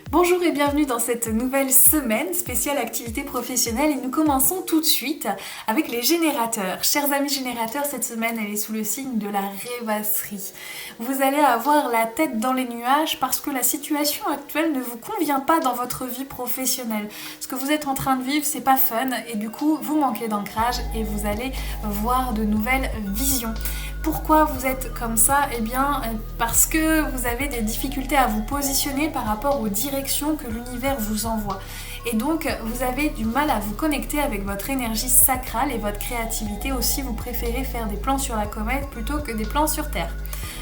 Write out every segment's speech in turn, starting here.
Bonjour et bienvenue dans cette nouvelle semaine spéciale activité professionnelle et nous commençons tout de suite avec les générateurs. Chers amis générateurs, cette semaine elle est sous le signe de la rêvasserie. Vous allez avoir la tête dans les nuages parce que la situation actuelle ne vous convient pas dans votre vie professionnelle. Ce que vous êtes en train de vivre, c'est pas fun et du coup vous manquez d'ancrage et vous allez voir de nouvelles visions. Pourquoi vous êtes comme ça? Eh bien, parce que vous avez des difficultés à vous positionner par rapport aux directions que l'univers vous envoie. Et donc, vous avez du mal à vous connecter avec votre énergie sacrale et votre créativité aussi. Vous préférez faire des plans sur la comète plutôt que des plans sur Terre.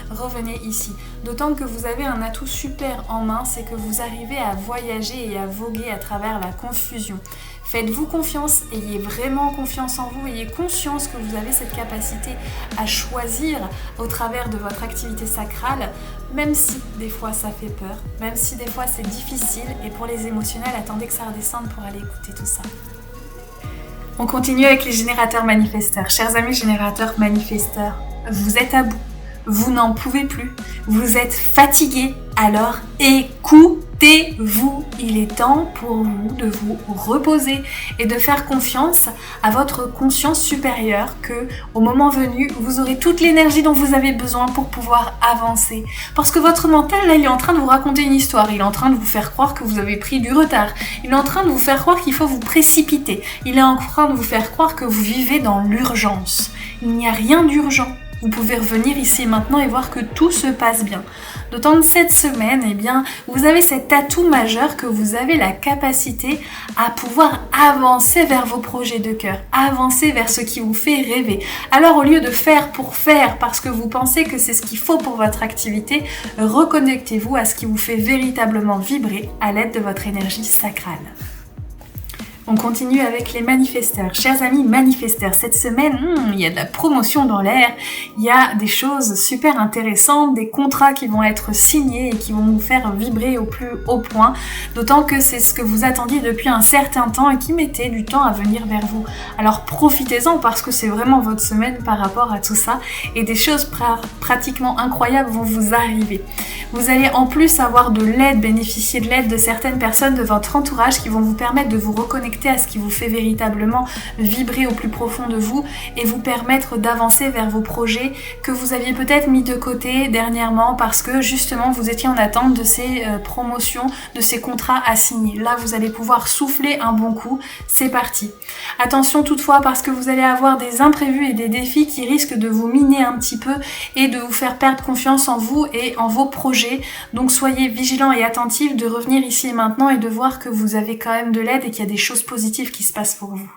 Revenez ici. D'autant que vous avez un atout super en main, c'est que vous arrivez à voyager et à voguer à travers la confusion. Faites-vous confiance, ayez vraiment confiance en vous, ayez conscience que vous avez cette capacité à choisir au travers de votre activité sacrale, même si des fois ça fait peur, même si des fois c'est difficile, et pour les émotionnels, attendez que ça redescende pour aller écouter tout ça. On continue avec les générateurs manifesteurs. Chers amis générateurs manifesteurs, vous êtes à bout, vous n'en pouvez plus, vous êtes fatigués, alors écoutez-vous. Il est temps pour vous de vous reposer et de faire confiance à votre conscience supérieure que, au moment venu, vous aurez toute l'énergie dont vous avez besoin pour pouvoir avancer. Parce que votre mental, là, il est en train de vous raconter une histoire, il est en train de vous faire croire que vous avez pris du retard, il est en train de vous faire croire qu'il faut vous précipiter, il est en train de vous faire croire que vous vivez dans l'urgence. Il n'y a rien d'urgent. Vous pouvez revenir ici et maintenant et voir que tout se passe bien. D'autant que cette semaine, eh bien, vous avez cet atout majeur que vous avez la capacité à pouvoir avancer vers vos projets de cœur, avancer vers ce qui vous fait rêver. Alors au lieu de faire pour faire parce que vous pensez que c'est ce qu'il faut pour votre activité, reconnectez-vous à ce qui vous fait véritablement vibrer à l'aide de votre énergie sacrale. On continue avec les manifesteurs. Chers amis manifesteurs, cette semaine, il y a de la promotion dans l'air, il y a des choses super intéressantes, des contrats qui vont être signés et qui vont vous faire vibrer au plus haut point, d'autant que c'est ce que vous attendiez depuis un certain temps et qui mettait du temps à venir vers vous. Alors profitez-en parce que c'est vraiment votre semaine par rapport à tout ça et des choses pratiquement incroyables vont vous arriver. Vous allez en plus avoir de l'aide, bénéficier de l'aide de certaines personnes de votre entourage qui vont vous permettre de vous reconnecter à ce qui vous fait véritablement vibrer au plus profond de vous et vous permettre d'avancer vers vos projets que vous aviez peut-être mis de côté dernièrement parce que justement vous étiez en attente de ces promotions, de ces contrats à signer. Là vous allez pouvoir souffler un bon coup, c'est parti. Attention toutefois parce que vous allez avoir des imprévus et des défis qui risquent de vous miner un petit peu et de vous faire perdre confiance en vous et en vos projets. Donc soyez vigilants et attentifs de revenir ici et maintenant et de voir que vous avez quand même de l'aide et qu'il y a des choses positives qui se passent pour vous.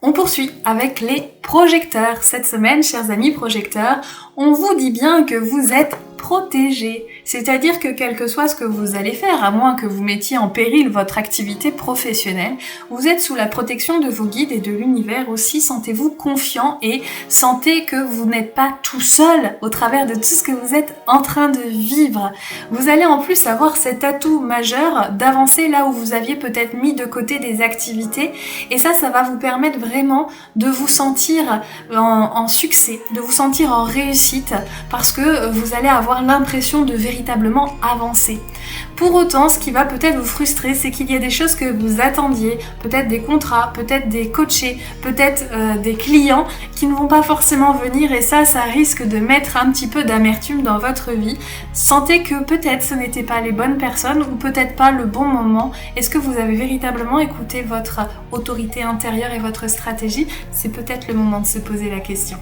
On poursuit avec les projecteurs. Cette semaine, chers amis projecteurs, on vous dit bien que vous êtes protégés. C'est-à-dire que quel que soit ce que vous allez faire, à moins que vous mettiez en péril votre activité professionnelle, vous êtes sous la protection de vos guides et de l'univers aussi. Sentez-vous confiant et sentez que vous n'êtes pas tout seul au travers de tout ce que vous êtes en train de vivre. Vous allez en plus avoir cet atout majeur d'avancer là où vous aviez peut-être mis de côté des activités et ça va vous permettre vraiment de vous sentir en succès, de vous sentir en réussite parce que vous allez avoir l'impression de véritablement avancer. Pour autant, ce qui va peut-être vous frustrer, c'est qu'il y a des choses que vous attendiez, peut-être des contrats, peut-être des coachés, peut-être des clients qui ne vont pas forcément venir et ça risque de mettre un petit peu d'amertume dans votre vie. Sentez que peut-être ce n'était pas les bonnes personnes ou peut-être pas le bon moment. Est-ce que vous avez véritablement écouté votre autorité intérieure et votre stratégie? C'est peut-être le moment de se poser la question.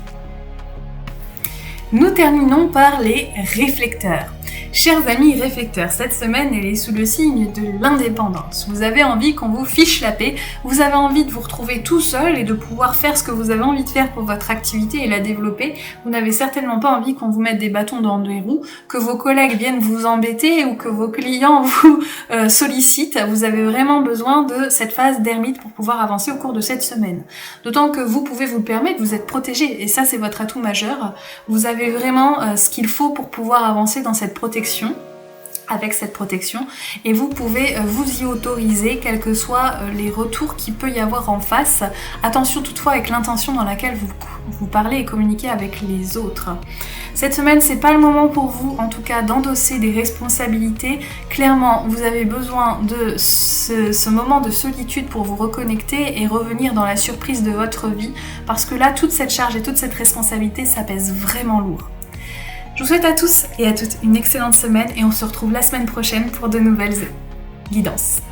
Nous terminons par les réflecteurs. Chers amis réflecteurs, cette semaine elle est sous le signe de l'indépendance. Vous avez envie qu'on vous fiche la paix, vous avez envie de vous retrouver tout seul et de pouvoir faire ce que vous avez envie de faire pour votre activité et la développer. Vous n'avez certainement pas envie qu'on vous mette des bâtons dans les roues, que vos collègues viennent vous embêter ou que vos clients vous sollicitent. Vous avez vraiment besoin de cette phase d'ermite pour pouvoir avancer au cours de cette semaine. D'autant que vous pouvez vous le permettre, vous êtes protégé et ça c'est votre atout majeur. Vous avez vraiment ce qu'il faut pour pouvoir avancer dans cette protection. avec cette protection et vous pouvez vous y autoriser quels que soient les retours qu'il peut y avoir en face. Attention toutefois avec l'intention dans laquelle vous parlez et communiquez avec les autres. Cette semaine, c'est pas le moment pour vous, en tout cas, d'endosser des responsabilités. Clairement, vous avez besoin de ce moment de solitude pour vous reconnecter et revenir dans la surprise de votre vie, parce que là, toute cette charge et toute cette responsabilité, ça pèse vraiment lourd. Je vous souhaite à tous et à toutes une excellente semaine et on se retrouve la semaine prochaine pour de nouvelles guidances.